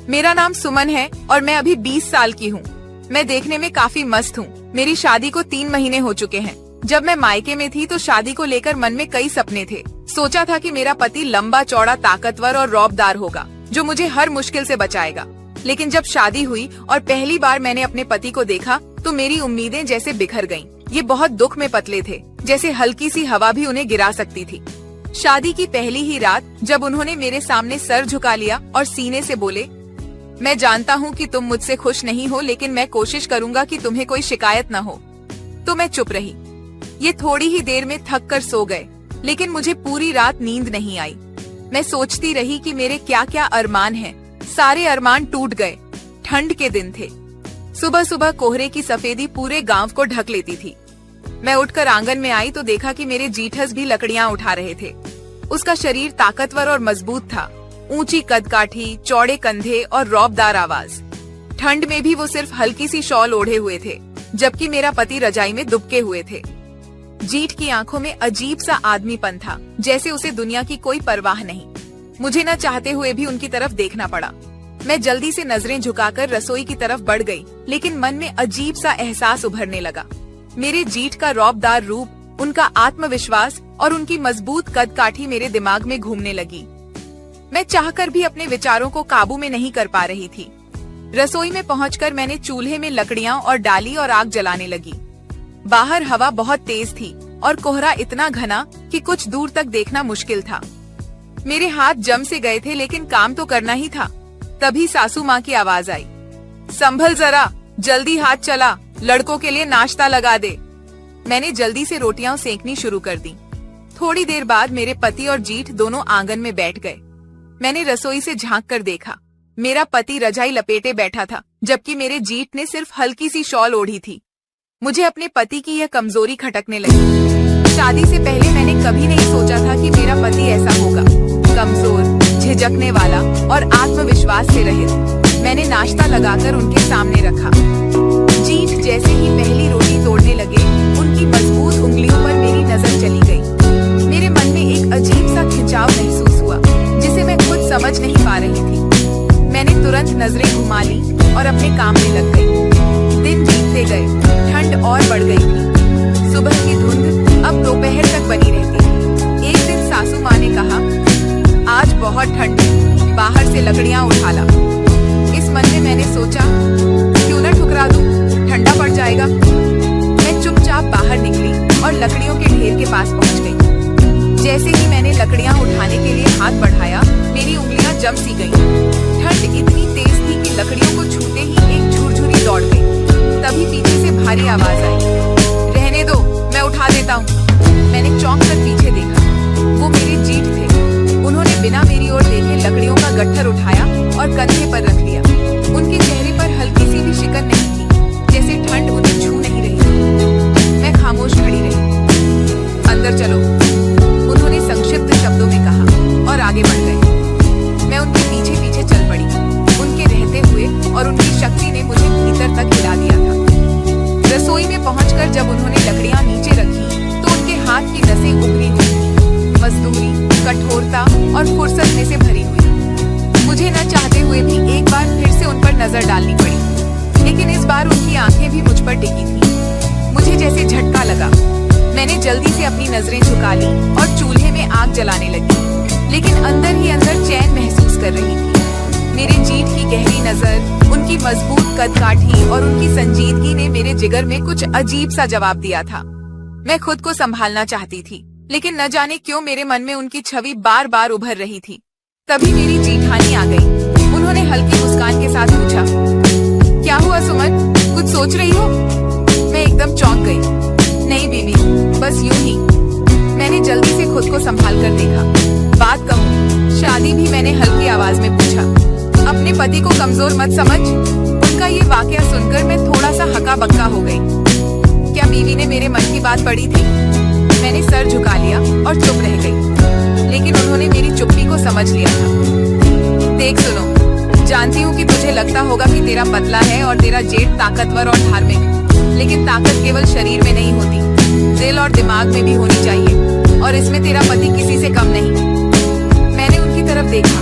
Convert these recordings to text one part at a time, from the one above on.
मेरा नाम सुमन है और मैं अभी 20 साल की हूँ। मैं देखने में काफी मस्त हूँ। मेरी शादी को 3 महीने हो चुके हैं। जब मैं मायके में थी तो शादी को लेकर मन में कई सपने थे। सोचा था कि मेरा पति लंबा चौड़ा, ताकतवर और रौबदार होगा, जो मुझे हर मुश्किल से बचाएगा। लेकिन जब शादी हुई और पहली बार मैंने अपने पति को देखा तो मेरी उम्मीदें जैसे बिखर गईं। ये बहुत दुख में पतले थे, जैसे हल्की सी हवा भी उन्हें गिरा सकती थी। शादी की पहली ही रात जब उन्होंने मेरे सामने सर झुका लिया और सीने से बोले, मैं जानता हूँ कि तुम मुझसे खुश नहीं हो, लेकिन मैं कोशिश करूंगा कि तुम्हें कोई शिकायत न हो। तो मैं चुप रही। ये थोड़ी ही देर में थक कर सो गए, लेकिन मुझे पूरी रात नींद नहीं आई। मैं सोचती रही कि मेरे क्या क्या अरमान हैं। सारे अरमान टूट गए। ठंड के दिन थे। सुबह सुबह कोहरे की सफेदी पूरे गांव को ढक लेती थी। मैं उठकर आंगन में आई तो देखा कि मेरे जीठस भी लकड़ियां उठा रहे थे। उसका शरीर ताकतवर और मजबूत था। ऊंची कदकाठी, चौड़े कंधे और रौबदार आवाज। ठंड में भी वो सिर्फ हल्की सी शॉल ओढ़े हुए थे, जबकि मेरा पति रजाई में दुबके हुए थे। जीठ की आंखों में अजीब सा आदमीपन था, जैसे उसे दुनिया की कोई परवाह नहीं। मुझे न चाहते हुए भी उनकी तरफ देखना पड़ा। मैं जल्दी से नजरें झुकाकर रसोई की तरफ बढ़ गई, लेकिन मन में अजीब सा एहसास उभरने लगा। मेरे जीठ का रौबदार रूप, उनका आत्मविश्वास और उनकी मजबूत कदकाठी मेरे दिमाग में घूमने लगी। मैं चाहकर भी अपने विचारों को काबू में नहीं कर पा रही थी। रसोई में पहुंचकर मैंने चूल्हे में लकड़ियां और डाली और आग जलाने लगी। बाहर हवा बहुत तेज थी और कोहरा इतना घना कि कुछ दूर तक देखना मुश्किल था। मेरे हाथ जम से गए थे, लेकिन काम तो करना ही था। तभी सासू माँ की आवाज आई, संभल जरा, जल्दी हाथ चला, लड़कों के लिए नाश्ता लगा दे। मैंने जल्दी से रोटियां सेकनी शुरू कर दी। थोड़ी देर बाद मेरे पति और जीठ दोनों आंगन में बैठ गए। मैंने रसोई से झांक कर देखा। मेरा पति रजाई लपेटे बैठा था, जबकि मेरे जीठ ने सिर्फ हल्की सी शॉल ओढ़ी थी। मुझे अपने पति की यह कमजोरी खटकने लगी। शादी से पहले मैंने कभी नहीं सोचा था कि मेरा पति ऐसा होगा, कमजोर, झिझकने वाला और आत्मविश्वास से रहित। मैंने नाश्ता लगाकर उनके सामने रखा। जीठ जैसे ही पहली रोटी तोड़ने लगे, उनकी मजबूत उंगलियों पर मेरी नजर चली गई। मेरे मन में एक अजीब सा खिंचाव महसूस हुआ, जिसे मैं खुद समझ नहीं पा रही थी। मैंने तुरंत नजरें घुमा ली और अपने काम में लग गई। दिन बीतते गए, ठंड और बढ़ गई थी। सुबह की धुंध अब दोपहर तक बनी रहती। एक दिन सासू माँ ने कहा, आज बहुत ठंड है, बाहर से लकड़ियां उठा ला। इस मन में मैंने सोचा, क्यों न ठुकरा दूं, ठंडा पड़ जाएगा। मैं चुपचाप बाहर निकली और लकड़ियों के ढेर के पास पहुंच गई। जैसे ही मैंने लकड़ियां उठाने के लिए हाथ बढ़ाया, मेरी उंगलियां जम सी गईं। ठंड इतनी तेज थी कि लकड़ियों को छूते ही एक झुरझुरी दौड़ गई। तभी पीछे से भारी आवाज आई, रहने दो, मैं उठा देता हूँ। मैंने चौंक कर पीछे देखा। वो मेरे जीठ थे। उन्होंने बिना मेरी ओर देखे लकड़ियों का गट्ठर उठाया और कंधे पर रख लिया। उनके चेहरे पर हल्की सी भी शिकन नहीं थी, जैसे ठंड उन्हें छू नहीं रही थी। मैं खामोश खड़ी रही। अंदर चलो, उन्होंने संक्षिप्त शब्दों में कहा और आगे बढ़ गए। मैं उनके पीछे पीछे चल पड़ी। उनके रहते हुए और उनकी शक्ति ने मुझे भीतर तक हिला दिया था। रसोई में पहुंचकर जब उन्होंने लकड़ियां नीचे रखी तो उनके हाथ की नसें उभरी हुई थी, मजदूरी, कठोरता और फुर्सत में से भरी हुई। मुझे न चाहते हुए भी एक बार फिर से उन पर नजर डालनी पड़ी, लेकिन इस बार उनकी आंखें भी मुझ पर टिकी थी। मुझे जैसे झटका लगा। मैंने जल्दी से अपनी नजरें झुका ली और चूल्हे में आग जलाने लगी, लेकिन अंदर ही अंदर चैन महसूस कर रही थी। मेरे जीठ की गहरी नजर, उनकी मजबूत कदकाठी और उनकी संजीदगी ने मेरे जिगर में कुछ अजीब सा जवाब दिया था। मैं खुद को संभालना चाहती थी, लेकिन न जाने क्यों मेरे मन में उनकी छवि बार बार उभर रही थी। तभी मेरी जीठानी आ गई। उन्होंने हल्की मुस्कान के साथ पूछा, क्या हुआ सुमन, कुछ सोच रही हो? मैं एकदम चौंक गई। नहीं बीवी, बस यूं ही। मैंने जल्दी से खुद को संभाल कर देखा। बात कहूँ, शादी भी मैंने हल्की आवाज में पूछा। अपने पति को कमजोर मत समझ। उनका ये वाकया सुनकर मैं थोड़ा सा हक्का बक्का हो गई। क्या बीवी ने मेरे मन की बात पढ़ी थी? मैंने सर झुका लिया और चुप रह गई, लेकिन उन्होंने मेरी चुप्पी को समझ लिया था। देख सुनो, जानती हूँ कि तुझे लगता होगा कि तेरा पतला है और तेरा जेठ ताकतवर और धार्मिक, लेकिन ताकत केवल शरीर में नहीं होती, दिल और दिमाग में भी होनी चाहिए, और इसमें तेरा पति किसी से कम नहीं। मैंने उनकी तरफ देखा।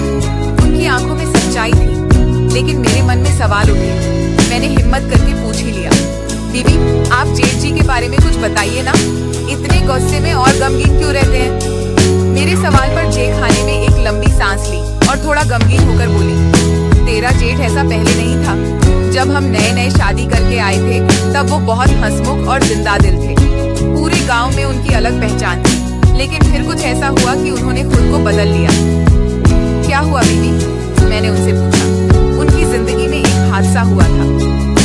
उनकी आंखों में सच्चाई थी, लेकिन मेरे मन में सवाल उठे। मैंने हिम्मत करके पूछ ही लिया, बीबी आप जेठ जी के बारे में कुछ बताइए ना, इतने गुस्से में और गमगीन क्यों रहते हैं। मेरे सवाल पर जेठ खाने में एक लंबी सांस ली और थोड़ा गमगीन होकर बोली, तेरा जेठ ऐसा पहले नहीं था। जब हम नए नए शादी करके आए थे तब वो बहुत हंसमुख और जिंदा दिल थे। पूरे गांव में उनकी अलग पहचान थी, लेकिन फिर कुछ ऐसा हुआ कि उन्होंने खुद को बदल लिया। क्या हुआ बीबी, मैंने उनसे पूछा। उनकी जिंदगी में एक हादसा हुआ था।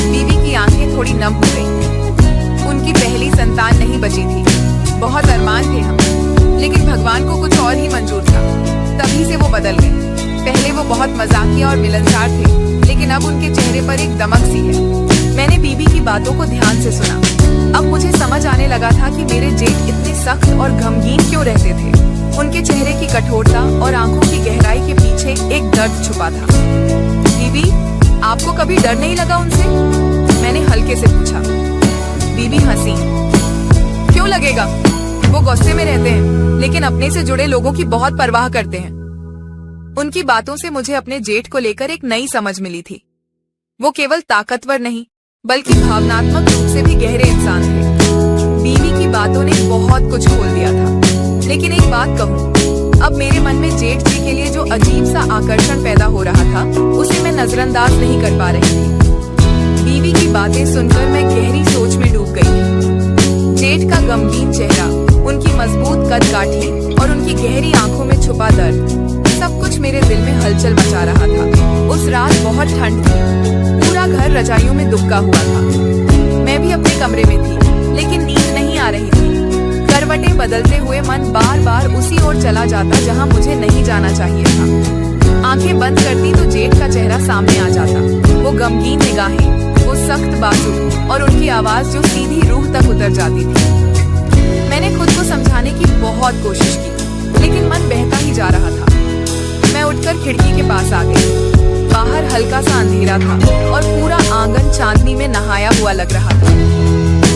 बीबी की आंखें थोड़ी नम हो गई। उनकी पहली संतान नहीं बची थी। बहुत अरमान थे हम, लेकिन भगवान को कुछ और ही मंजूर था। तभी से वो बदल गए। पहले वो बहुत मजाकिया और मिलनसार थे, लेकिन अब उनके चेहरे पर एक दमक सी है। मैंने बीबी की बातों को ध्यान से सुना। अब मुझे समझ आने लगा था कि मेरे जेठ इतने सख्त और गमगीन क्यों रहते थे। उनके चेहरे की कठोरता और आंखों की गहराई के पीछे एक दर्द छुपा था। बीबी आपको कभी डर नहीं लगा उनसे, मैंने हल्के से पूछा। बीबी हंसी, क्यों लगेगा, वो गुस्से में रहते हैं, लेकिन अपने से जुड़े लोगों की बहुत परवाह करते हैं। उनकी बातों से मुझे अपने जेठ को लेकर एक नई समझ मिली थी। वो केवल ताकतवर नहीं, बल्कि भावनात्मक रूप से भी गहरे इंसान थे। बीवी की बातों ने बहुत कुछ खोल दिया था। लेकिन एक बात कहूँ, अब मेरे मन में जेठ जी के लिए जो अजीब सा आकर्षण पैदा हो रहा था, उसे मैं नजरअंदाज नहीं कर पा रही थी। बीवी की बातें सुनकर मैं गहरी सोच में डूब गई थी। जेठ का गमगीन चेहरा, उनकी मजबूत कदकाठी और उनकी गहरी आंखों में छुपा दर्द, सब कुछ मेरे दिल में हलचल मचा रहा था। उस रात बहुत ठंड थी। पूरा घर रजाइयों में दुबका हुआ था। मैं भी अपने कमरे में थी, लेकिन नींद नहीं आ रही थी। करवटें बदलते हुए मन बार बार उसी ओर चला जाता जहां मुझे नहीं जाना चाहिए था। आंखें बंद करती तो जेठ का चेहरा सामने आ जाता। वो गमगीन निगाहें, वो सख्त बाजू और उनकी आवाज जो सीधी रूह तक उतर जाती थी। मैंने खुद को समझाने की बहुत कोशिश की, लेकिन मन बहता ही जा रहा था। मैं उठकर खिड़की के पास आ गई। बाहर हल्का सा अंधेरा था और पूरा आंगन चांदनी में नहाया हुआ लग रहा था।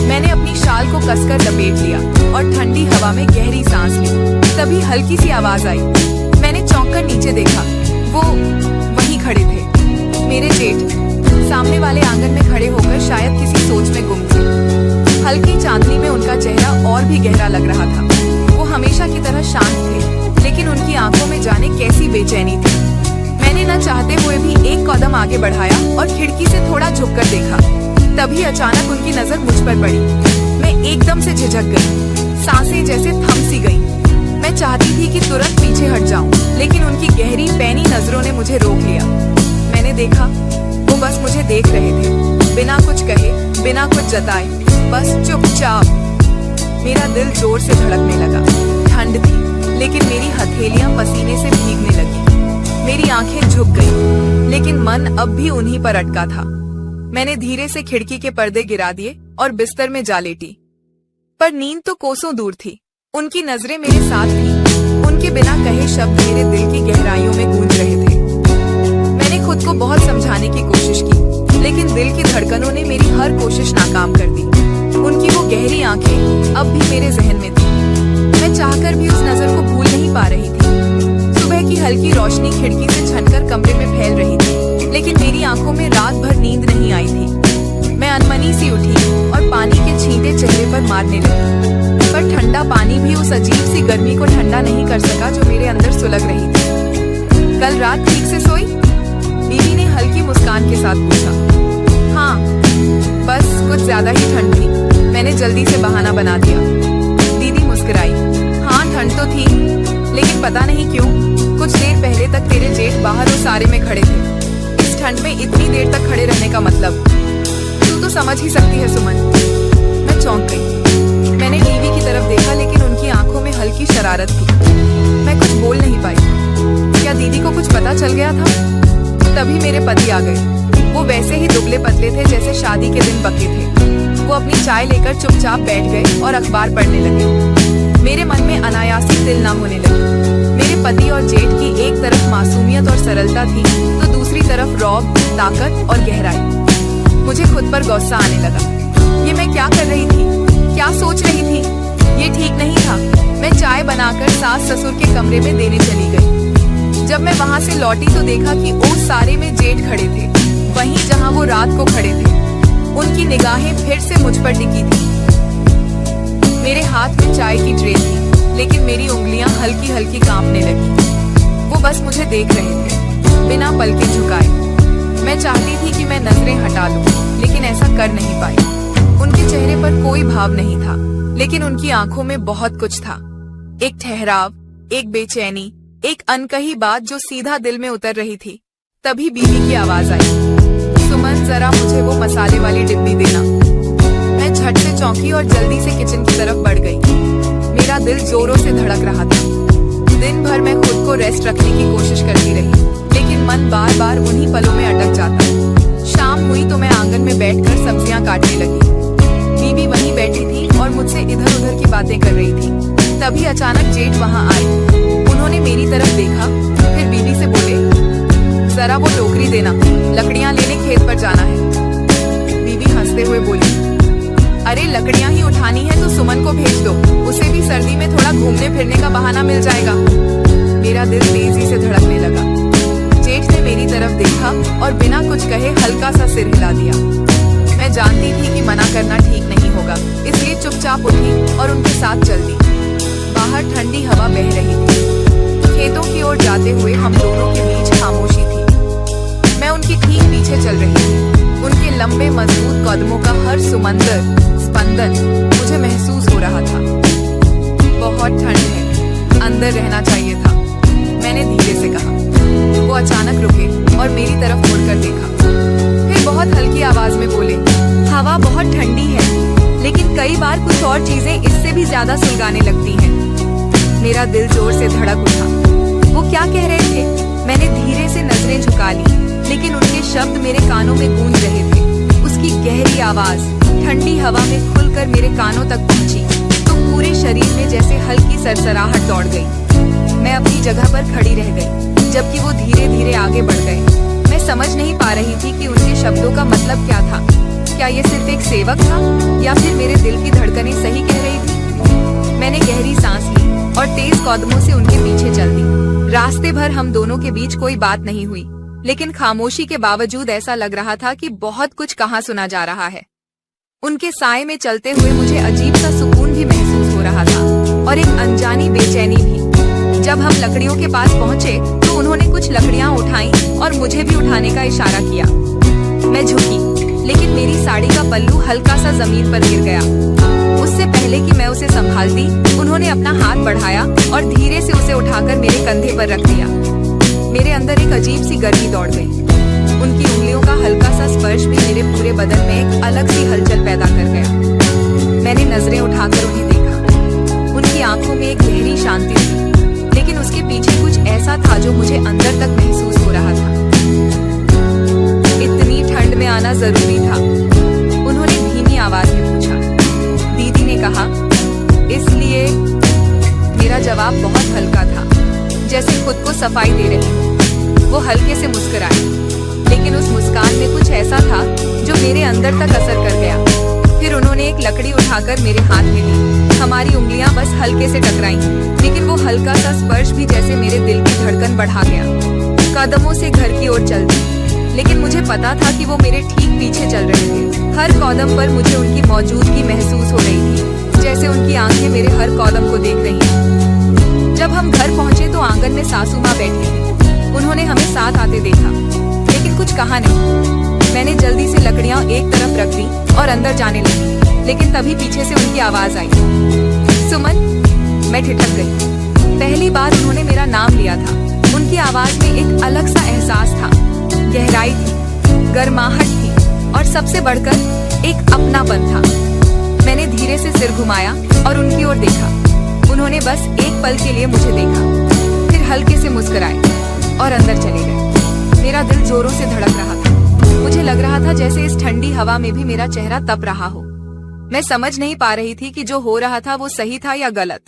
मैंने अपनी शाल को कसकर लपेट लिया और ठंडी हवा में गहरी सांस ली। तभी हल्की सी आवाज आई। मैंने चौंक कर नीचे देखा। वो वहीं खड़े थे, मेरे जेठ, सामने वाले आंगन में खड़े होकर शायद किसी सोच में गुम थे। हल्की चांदनी में उनका चेहरा और भी गहरा लग रहा था। वो हमेशा की तरह शांत थे, लेकिन उनकी आंखों में जाने कैसी बेचैनी थी। मैंने न चाहते हुए भी एक कदम आगे बढ़ाया और खिड़की से थोड़ा झुककर देखा। तभी अचानक उनकी नजर मुझ पर पड़ी। मैं एकदम से झिझक गई, सांसें जैसे थम सी गईं। मैं चाहती थी कि तुरंत पीछे हट जाऊं, लेकिन उनकी गहरी पैनी नजरों ने मुझे रोक लिया। मैंने देखा, वो बस मुझे देख रहे थे, बिना कुछ कहे, बिना कुछ जताए, बस चुपचाप। मेरा दिल जोर से धड़कने लगा। ठंड थी, लेकिन मेरी हथेलियां पसीने से भीगने लगी। मेरी आंखें झुक गईं, लेकिन मन अब भी उन्हीं पर अटका था। मैंने धीरे से खिड़की के पर्दे गिरा दिए और बिस्तर में जा लेटी। पर नींद तो कोसों दूर थी। उनकी नजरें मेरे साथ थीं। उनके बिना कहे शब्द मेरे दिल की गहराइयों में गूंज रहे थे। मैंने खुद को बहुत समझाने की कोशिश की, लेकिन दिल की धड़कनों ने मेरी हर कोशिश नाकाम कर दी। उनकी वो गहरी आंखें अब भी मेरे जहन में थी। मैं चाहकर भी उस नजर को भूल नहीं पा रही थी। सुबह की हल्की रोशनी खिड़की से छनकर कमरे में फैल रही थी, लेकिन मेरी आंखों में रात भर नींद नहीं आई थी। मैं अनमनी सी उठी और पानी के छींटे चेहरे पर मारने लगी, पर ठंडा पानी भी उस अजीब सी गर्मी को ठंडा नहीं कर सका जो मेरे अंदर सुलग रही थी। कल रात ठीक से सोई? बीवी ने हल्की मुस्कान के साथ पूछा। हाँ, बस कुछ ज्यादा ही ठंड थी। मैंने जल्दी से बहाना बना दिया। दीदी मुस्कुराई। हाँ, ठंड तो थी, लेकिन पता नहीं क्यों कुछ देर पहले तक तेरे जेठ बाहर उसारे में खड़े थे। इस ठंड में इतनी देर तक खड़े रहने का मतलब तू तो समझ ही सकती है सुमन। मैं चौंक गई। मैंने बीवी की तरफ देखा, लेकिन उनकी आंखों में हल्की शरारत थी। मैं कुछ बोल नहीं पाई। क्या दीदी को कुछ पता चल गया था? तभी मेरे पति आ गए। वो वैसे ही दुबले पतले थे जैसे शादी के दिन पके थे। वो अपनी चाय लेकर चुपचाप बैठ गए और अखबार पढ़ने लगे। मेरे मन में अनायासी तिल ना होने लगी। मेरे पति और जेठ की एक तरफ मासूमियत और सरलता थी, तो दूसरी तरफ रौब, ताकत और गहराई। मुझे खुद पर गुस्सा आने लगा। ये मैं क्या कर रही थी? क्या सोच रही थी? ये ठीक नहीं था। मैं चाय बनाकर सास ससुर के कमरे में देने चली गई। जब मैं वहाँ से लौटी तो देखा कि ओस सारे में जेठ खड़े थे। रात को खड़े थे। उनकी निगाहें फिर से मुझ पर टिकी थी। मेरे हाथ में चाय की ट्रे थी, लेकिन मेरी उंगलियां हल्की हल्की कांपने लगी। वो बस मुझे देख रहे थे, बिना पलके झुकाए। मैं चाहती थी कि मैं नजरें हटा लूं, लेकिन ऐसा कर नहीं पाई। उनके चेहरे पर कोई भाव नहीं था, लेकिन उनकी आंखों में बहुत कुछ था। एक ठहराव, एक बेचैनी, एक अनकही बात जो सीधा दिल में उतर रही थी। तभी बीवी की आवाज आई, सुमन जरा मुझे वो मसाले वाली डिब्बी देना। मैं झट से चौंकी और जल्दी से किचन की तरफ बढ़ गई। मेरा दिल जोरों से धड़क रहा था। दिन भर मैं खुद को रेस्ट रखने की कोशिश करती रही, लेकिन मन बार बार उन्हीं पलों में अटक जाता। शाम हुई तो मैं आंगन में बैठकर सब्जियां काटने लगी। बीवी वहीं बैठी थी और मुझसे इधर उधर की बातें कर रही थी। तभी अचानक जेठ वहां आए। उन्होंने मेरी तरफ देखा, फिर बीवी से बोले, जरा वो टोकरी देना, लकड़ियां लेने खेत पर जाना है। बीवी हंसते हुए बोली, अरे लकड़ियां ही उठानी है तो सुमन को भेज दो, उसे भी सर्दी में थोड़ा घूमने फिरने का बहाना मिल जाएगा। मेरा दिल तेजी से धड़कने लगा। जेठ ने मेरी तरफ देखा और बिना कुछ कहे हल्का सा सिर हिला दिया। मैं जानती थी कि मना करना ठीक नहीं होगा, इसलिए चुपचाप उठी और उनके साथ चल दी। बाहर ठंडी हवा बह रही थी। खेतों की ओर जाते हुए हम दोनों के बीच खामोशी थी। मैं उनकी ठीक पीछे चल रही थी। उनके लंबे मजबूत कदमों का हर सुमंदर स्पंदन मुझे महसूस हो रहा था। बहुत ठंड है, अंदर रहना चाहिए था, मैंने धीरे से कहा। वो अचानक रुके और मेरी तरफ मुड़कर देखा। फिर बहुत हल्की आवाज में बोले, हवा बहुत ठंडी है, लेकिन कई बार कुछ और चीजें इससे भी ज्यादा सुलगाने लगती हैं। मेरा दिल जोर से धड़क उठा। वो क्या कह रहे थे? मैंने धीरे से नजरें झुका ली, लेकिन उनके शब्द मेरे कानों में गूंज रहे थे। उसकी गहरी आवाज ठंडी हवा में खुलकर मेरे कानों तक पहुंची तो पूरे शरीर में जैसे हल्की सरसराहट दौड़ गई। मैं अपनी जगह पर खड़ी रह गई, जबकि वो धीरे धीरे आगे बढ़ गए। मैं समझ नहीं पा रही थी कि उनके शब्दों का मतलब क्या था। क्या ये सिर्फ एक सेवक था या फिर मेरे दिल की धड़कनें सही कह रही थी? मैंने गहरी सांस ली और तेज कदमों से उनके पीछे चल दी। रास्ते भर हम दोनों के बीच कोई बात नहीं हुई, लेकिन खामोशी के बावजूद ऐसा लग रहा था कि बहुत कुछ कहाँ सुना जा रहा है। उनके साए में चलते हुए मुझे अजीब सा सुकून भी महसूस हो रहा था और एक अनजानी बेचैनी भी। जब हम लकड़ियों के पास पहुँचे तो उन्होंने कुछ लकड़ियाँ उठाई और मुझे भी उठाने का इशारा किया। मैं झुकी, लेकिन मेरी साड़ी का पल्लू हल्का सा जमीन पर गिर गया। उससे पहले कि मैं उसे संभालती, उन्होंने अपना हाथ बढ़ाया और धीरे से उसे उठाकर मेरे कंधे पर रख दिया। मेरे अंदर एक अजीब सी गर्मी दौड़ गई। उनकी उंगलियों का हल्का सा स्पर्श भी मेरे पूरे बदन में एक अलग सी हलचल पैदा कर गया। मैंने नजरें उठाकर उन्हें देखा। उनकी आंखों में एक गहरी शांति थी, लेकिन उसके पीछे कुछ ऐसा था जो मुझे अंदर तक महसूस हो रहा था। इतनी ठंड में आना जरूरी था? उन्होंने धीमी आवाज में पूछा। दीदी ने कहा, इसलिए। मेरा जवाब बहुत हल्का था, जैसे खुद को सफाई दे रही हूँ। वो हल्के से मुस्कुराए, लेकिन उस मुस्कान में कुछ ऐसा था जो मेरे अंदर तक असर कर गया। फिर उन्होंने एक लकड़ी उठाकर मेरे हाथ में दी। हमारी उंगलियां बस हल्के से टकराईं, लेकिन वो हल्का सा स्पर्श भी जैसे मेरे दिल की धड़कन बढ़ा गया। कदमों से घर की ओर चल दी, लेकिन मुझे पता था कि वो मेरे ठीक पीछे चल रहे थे। हर कदम पर मुझे उनकी मौजूदगी महसूस हो रही थी, जैसे उनकी आंखें मेरे हर कदम को देख रही हैं। जब हम घर पहुंचे तो आंगन में सासू माँ बैठी थी। उन्होंने हमें साथ आते देखा, लेकिन कुछ कहा नहीं। मैंने जल्दी से लकड़ियां एक तरफ रख दी और अंदर जाने लगी, लेकिन तभी पीछे से उनकी आवाज आई, सुमन। मैं ठिठक गई। पहली बार उन्होंने मेरा नाम लिया था। उनकी आवाज में एक अलग सा एहसास था, गहराई थी, गर्माहट थी और सबसे बढ़कर एक अपनापन था। मैंने धीरे से सिर घुमाया और उनकी ओर देखा। उन्होंने बस एक पल के लिए मुझे देखा, फिर हल्के से मुस्कुराए और अंदर चले गए। मेरा दिल जोरों से धड़क रहा था। मुझे लग रहा था जैसे इस ठंडी हवा में भी मेरा चेहरा तप रहा हो। मैं समझ नहीं पा रही थी कि जो हो रहा था वो सही था या गलत,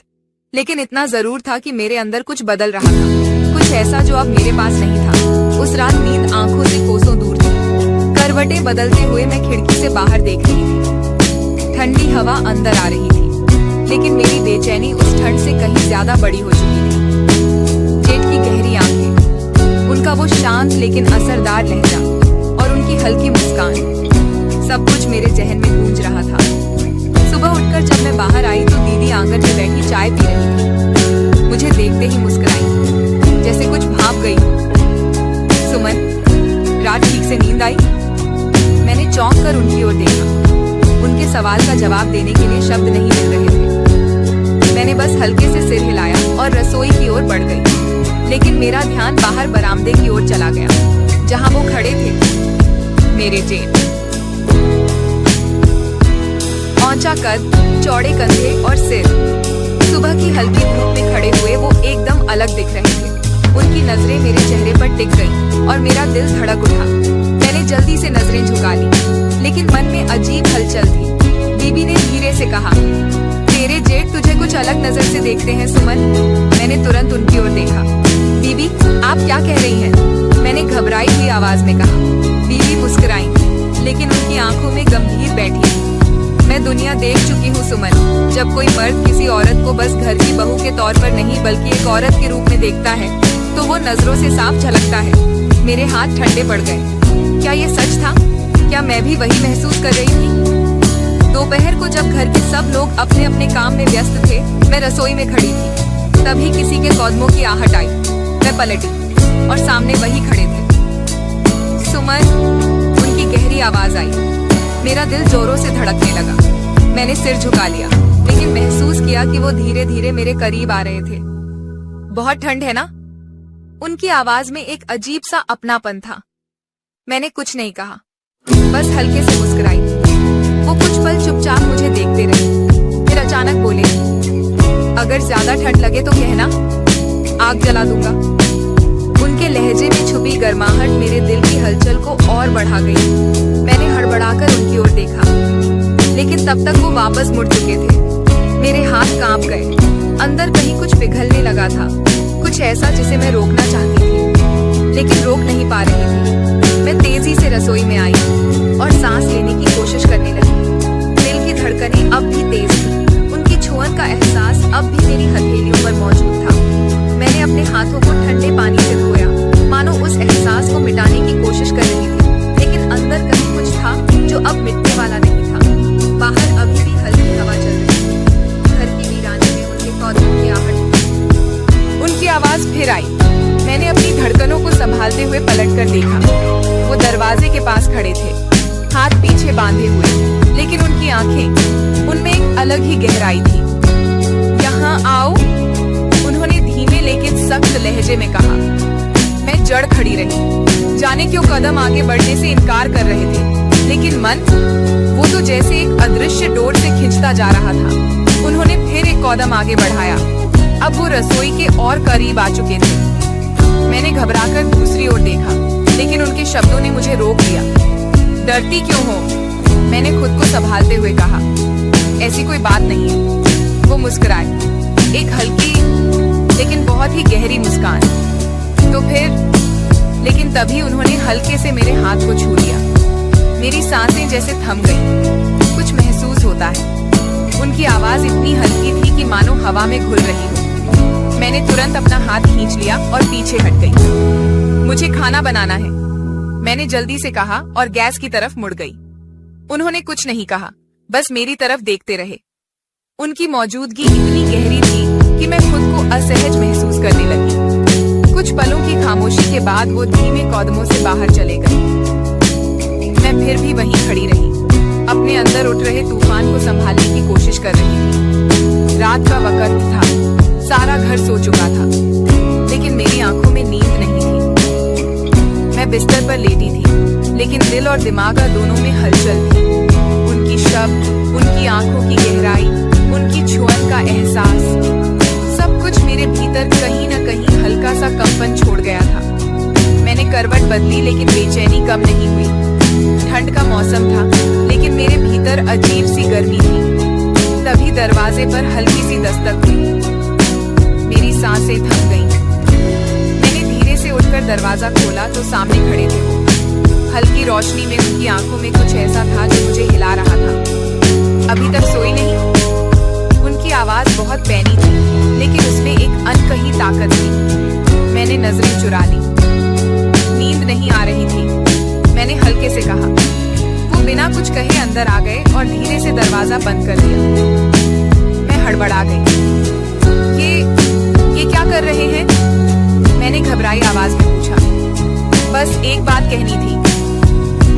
लेकिन इतना जरूर था कि मेरे अंदर कुछ बदल रहा था, कुछ ऐसा जो अब मेरे पास नहीं था। उस रात नींद आंखों से कोसों दूर थी। करवटें बदलते हुए मैं खिड़की से बाहर देख रही थी। ठंडी हवा अंदर आ रही थी, लेकिन मेरी बेचैनी उस ठंड से कहीं ज्यादा बड़ी हो चुकी थी। जेठ की गहरी आंखें, उनका वो शांत लेकिन असरदार लहजा और उनकी हल्की मुस्कान, से नींद आई? मैंने चौंक कर उनकी ओर देखा। उनके सवाल का जवाब देने के लिए शब्द नहीं मिल रहे थे। मैंने बस हल्के से सिर हिलाया और रसोई की ओर बढ़ गई, लेकिन मेरा ध्यान बाहर बरामदे की ओर चला गया, जहां वो खड़े थे। मेरे जेठ, ऊंचा कद, चौड़े कंधे और सिर। सुबह की हल्की धूप में खड़े हुए वो एकदम अलग दिख रहे थे। उनकी नजरें मेरे चेहरे पर टिक गईं और मेरा दिल धड़क उठा। मैंने जल्दी से नजरें झुका ली, लेकिन मन में अजीब हलचल थी। बीबी ने धीरे से कहा, तेरे जेठ तुझे कुछ अलग नजर से देखते हैं सुमन। मैंने तुरंत उनकी ओर देखा। बीबी, आप क्या कह रही हैं? मैंने घबराई हुई आवाज में कहा। बीबी मुस्कुराई, लेकिन उनकी आंखों में गंभीर बैठी। मैं दुनिया देख चुकी हूँ सुमन। जब कोई मर्द किसी औरत को बस घर की बहू के तौर पर नहीं बल्कि एक औरत के रूप में देखता है, तो वो नजरों से साफ झलकता है। मेरे हाथ ठंडे पड़ गए। क्या ये सच था? क्या मैं भी वही महसूस कर रही थी? दोपहर को जब घर के सब लोग अपने अपने काम में व्यस्त थे, मैं रसोई में खड़ी थी। तभी किसी के कदमों की आहट आई। मैं पलटी और सामने वही खड़े थे। सुमन, उनकी गहरी आवाज आई। मेरा दिल जोरों से धड़कने लगा। मैंने सिर झुका लिया, लेकिन महसूस किया कि वो धीरे धीरे मेरे करीब आ रहे थे। बहुत ठंड है ना? उनकी आवाज में एक अजीब सा अपनापन था। मैंने कुछ नहीं कहा, बस हल्के से मुस्कुराई। वो कुछ पल चुपचाप मुझे देखते रहे, फिर अचानक बोले, अगर ज्यादा ठंड लगे तो कहना, आग जला दूंगा। उनके लहजे में छुपी गर्माहट मेरे दिल की हलचल को और बढ़ा गई। मैंने हड़बड़ाकर उनकी ओर देखा, लेकिन तब तक वो वापस मुड़ चुके थे। मेरे हाथ कांप गए। अंदर कहीं कुछ पिघलने लगा था, कुछ ऐसा जिसे मैं रोकना चाहती थी, लेकिन रोक नहीं पा रही थी। मैं तेजी से रसोई में आई और सांस लेने की कोशिश करने लगी। दिल की धड़कनें अब भी तेज थी। उनकी छुअन का एहसास अब भी मेरी हथेलियों पर मौजूद था। मैंने अपने हाथों को ठंडे पानी से धोया, मानो उस एहसास को मिटाने की कोशिश कर रही थी, लेकिन अंदर कहीं कुछ था जो अब मिटने वाला नहीं था। बाहर अभी भी हल्की हवा चल रही थी। घर की वीरानी में उनके कदमों की आहट। उनकी आवाज फिर आई। मैंने अपनी धड़कनों को संभालते हुए पलटकर देखा। वो दरवाजे के पास खड़े थे, हाथ पीछे बांधे हुए, लेकिन उनकी आंखें, उनमें एक अलग ही गहराई थी। यहाँ आओ, उन्होंने धीमे लेकिन सख्त लहजे में कहा। मैं जड़ खड़ी रही, जाने क्यों कदम आगे बढ़ने से इनकार कर रहे थे, लेकिन मन, वो तो जैसे एक अदृश्य डोर से खिंचता जा रहा था। उन्होंने फिर एक कदम आगे बढ़ाया। अब वो रसोई के और करीब आ चुके थे। मैंने घबराकर दूसरी ओर देखा, लेकिन उनके शब्दों ने मुझे रोक दिया। डरती क्यों हो? मैंने खुद को संभालते हुए कहा। ऐसी कोई बात नहीं है। वो मुस्कुराए, एक हल्की लेकिन बहुत ही गहरी मुस्कान। तो फिर, लेकिन तभी उन्होंने हल्के से मेरे हाथ को छू लिया। मेरी सांसें जैसे थम गईं। कुछ महसूस होता है। उनकी आवाज इतनी हल्की थी कि मानो हवा में घुल रही हो। मैंने तुरंत अपना हाथ खींच लिया और पीछे हट गई। मुझे खाना बनाना है, मैंने जल्दी से कहा और गैस की तरफ मुड़ गई। उन्होंने कुछ नहीं कहा, बस मेरी तरफ देखते रहे। उनकी मौजूदगी इतनी गहरी थी कि मैं खुद को असहज महसूस करने लगी। कुछ पलों की खामोशी के बाद वो धीमे कदमों से बाहर चले गए। मैं फिर भी वहीं खड़ी रही, अपने अंदर उठ रहे तूफान को संभालने की कोशिश कर रही थी। रात का वक्त था, सारा घर सो चुका था, लेकिन मेरी आंखों में नींद नहीं थी। मैं बिस्तर पर लेटी थी, लेकिन दिल और दिमाग दोनों में हलचल थी। उनकी शब्द, उनकी आंखों की गहराई, उनकी छुअन का एहसास, सब कुछ मेरे भीतर कहीं न कहीं हल्का सा कंपन छोड़ गया था। मैंने करवट बदली, लेकिन बेचैनी कम नहीं हुई। ठंड का मौसम था, लेकिन मेरे भीतर अजीब सी गर्मी थी। तभी दरवाजे पर हल्की सी दस्तक हुई। मेरी सांसें थम गईं। मैंने धीरे से उठकर दरवाजा खोला तो सामने खड़े थे वो। हल्की रोशनी में उनकी आंखों में कुछ ऐसा था जो मुझे हिला रहा था। अभी तक सोई नहीं? उनकी आवाज बहुत पैनी थी, लेकिन उसमें एक अनकही ताकत थी। मैंने नजरें चुरा ली। नींद नहीं आ रही थी, मैंने हल्के से कहा। वो बिना कुछ कहे अंदर आ गए और धीरे से दरवाजा बंद कर दिया। मैं हड़बड़ा गई। ये क्या कर रहे हैं? मैंने घबराई आवाज में पूछा। बस एक बात कहनी थी।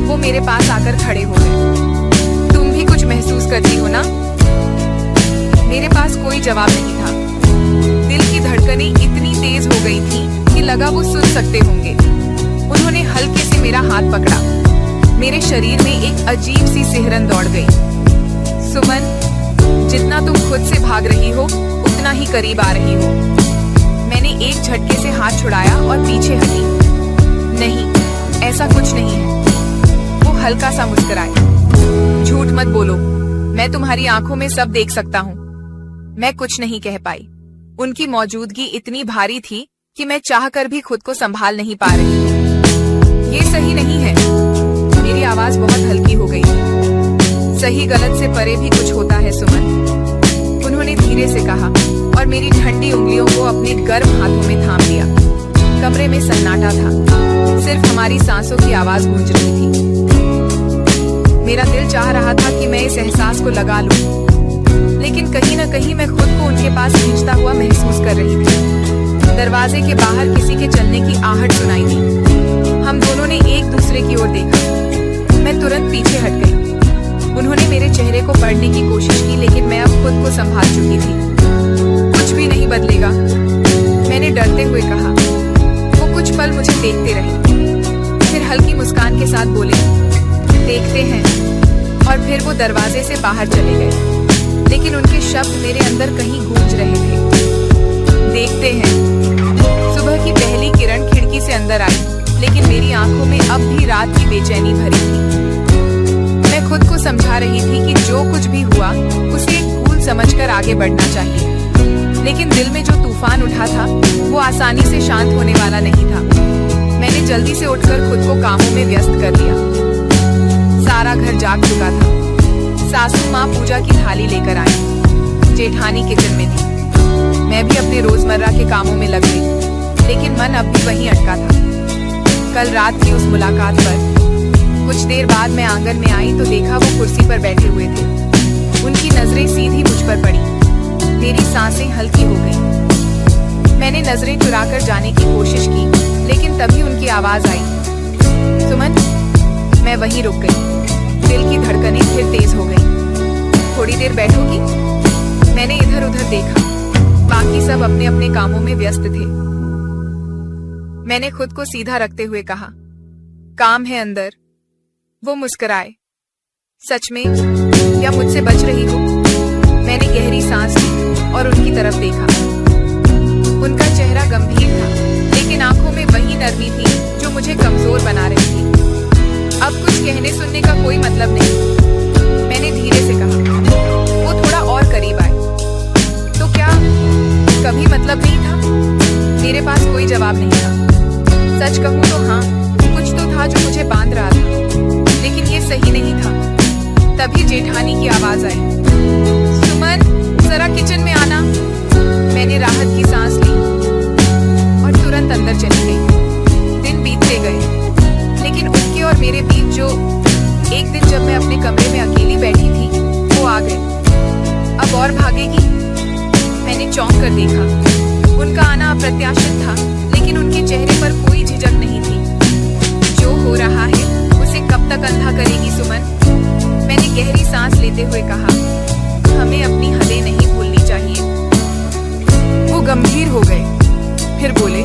वो मेरे पास आकर खड़े हो गए। तुम भी कुछ महसूस करती हो ना? मेरे पास कोई जवाब नहीं था। दिल की धड़कनें इतनी तेज हो गई थी कि लगा वो सुन सकते होंगे। उन्होंने हल्के से मेरा हाथ पकड़ा। मेरे शरीर में एक अजीब सी सिहरन दौड़ गई। सुमन, जितना तुम खुद से भाग रही हो उतना ही करीब आ रही हो। मैंने एक झटके से हाथ छुड़ाया और पीछे हटी। नहीं, ऐसा कुछ नहीं है। वो हल्का सा मुस्कुराए। झूठ मत बोलो, मैं तुम्हारी आंखों में सब देख सकता हूँ। मैं कुछ नहीं कह पाई। उनकी मौजूदगी इतनी भारी थी कि मैं चाहकर भी खुद को संभाल नहीं पा रही। ये सही नहीं है। मेरी आवाज बहुत हल्की हो गई। सही गलत से परे भी कुछ होता है सुमन, उन्होंने धीरे से कहा और मेरी ठंडी उंगलियों को अपने गर्म हाथों में थाम लिया। कमरे में सन्नाटा था, सिर्फ हमारी सांसों की आवाज गूंज रही थी। मेरा दिल चाह रहा था कि मैं इस एहसास को लगा लूं, लेकिन कहीं न कहीं मैं खुद को उनके पास खींचता हुआ महसूस कर रही थी। दरवाजे के बाहर किसी के चलने की आहट सुनाई दी। हम दोनों ने एक दूसरे की ओर देखा। मैं तुरंत पीछे हट गई। उन्होंने मेरे चेहरे को पढ़ने की कोशिश की, लेकिन मैं अब खुद को संभाल चुकी थी। कुछ भी नहीं बदलेगा, मैंने डरते हुए कहा। वो कुछ पल मुझे देखते रहे, फिर हल्की मुस्कान के साथ बोले, देखते हैं। और फिर वो दरवाजे से बाहर चले गए, लेकिन उनके शब्द मेरे अंदर कहीं गूंज रहे थे। देखते हैं। सुबह की पहली किरण खिड़की से अंदर आई, लेकिन मेरी आंखों में अब भी रात की बेचैनी भरी थी। मैं खुद को समझा रही थी कि जो कुछ भी हुआ उसे एक भूल समझकर आगे बढ़ना चाहिए, लेकिन दिल में जो तूफान उठा था वो आसानी से शांत होने वाला नहीं था। मैंने जल्दी से उठकर खुद को कामों में व्यस्त कर लिया। सारा घर जाग चुका था। सासू माँ पूजा की थाली लेकर आई। जेठानी किचन में थी। मैं भी अपने रोजमर्रा के कामों में लग गई, लेकिन मन अब भी वहीं अटका था। कल रात की उस मुलाकात पर कुछ देर बाद मैं आंगन में आई तो देखा वो कुर्सी पर बैठे हुए थे। उनकी नजरें सीधी मुझ पर पड़ी। मेरी सांसें हल्की हो गईं। मैंने नजरें चुराकर जाने की कोशिश की, लेकिन तभी उनकी आवाज आई, सुमन। मैं वहीं रुक गई। दिल की धड़कनें फिर तेज हो गईं। थोड़ी देर बैठोगी? मैंने इधर उधर देखा। बाकी सब अपने अपने कामों में व्यस्त थे। मैंने खुद को सीधा रखते हुए कहा, काम है अंदर। वो मुस्कुराए। सच में या मुझसे बच रही हो? मैंने गहरी सांस ली और उनकी तरफ देखा। उनका चेहरा गंभीर था, लेकिन आंखों में वही नरमी थी जो मुझे कमजोर बना रही थी। अब कुछ कहने सुनने का कोई मतलब नहीं, मैंने धीरे से कहा। वो थोड़ा और करीब आए। तो क्या कभी मतलब नहीं था? मेरे पास कोई जवाब नहीं था। सच कहूं तो हाँ, कुछ तो था जो मुझे बांध रहा था, लेकिन ये सही नहीं था। तभी जेठानी की आवाज आई, सुमन, जरा किचन में आना। मैंने राहत की सांस ली और तुरंत अंदर चली गई। दिन बीतते गए, लेकिन उनके और मेरे बीच जो एक दिन जब मैं अपने कमरे में अकेली बैठी थी, वो आ गए। अब और भागेगी? मैंने चौंक कर देखा। उनका आना अप्रत्याशित था, लेकिन उनके चेहरे पर कोई झिझक नहीं थी। जो हो रहा है उसे कब तक अंधा करेगी सुमन? मैंने गहरी सांस लेते हुए कहा, हमें अपनी हदें नहीं भूलनी चाहिए। वो गंभीर हो गए, फिर बोले,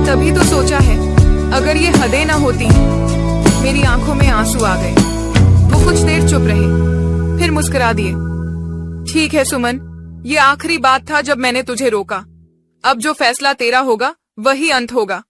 तभी तो सोचा है, अगर ये हदें ना होती। मेरी आंखों में आंसू आ गए। वो कुछ देर चुप रहे, फिर मुस्कुरा दिए। ठीक है सुमन, ये आखिरी बात था जब मैंने तुझे रोका। अब जो फैसला तेरा होगा वही अंत होगा।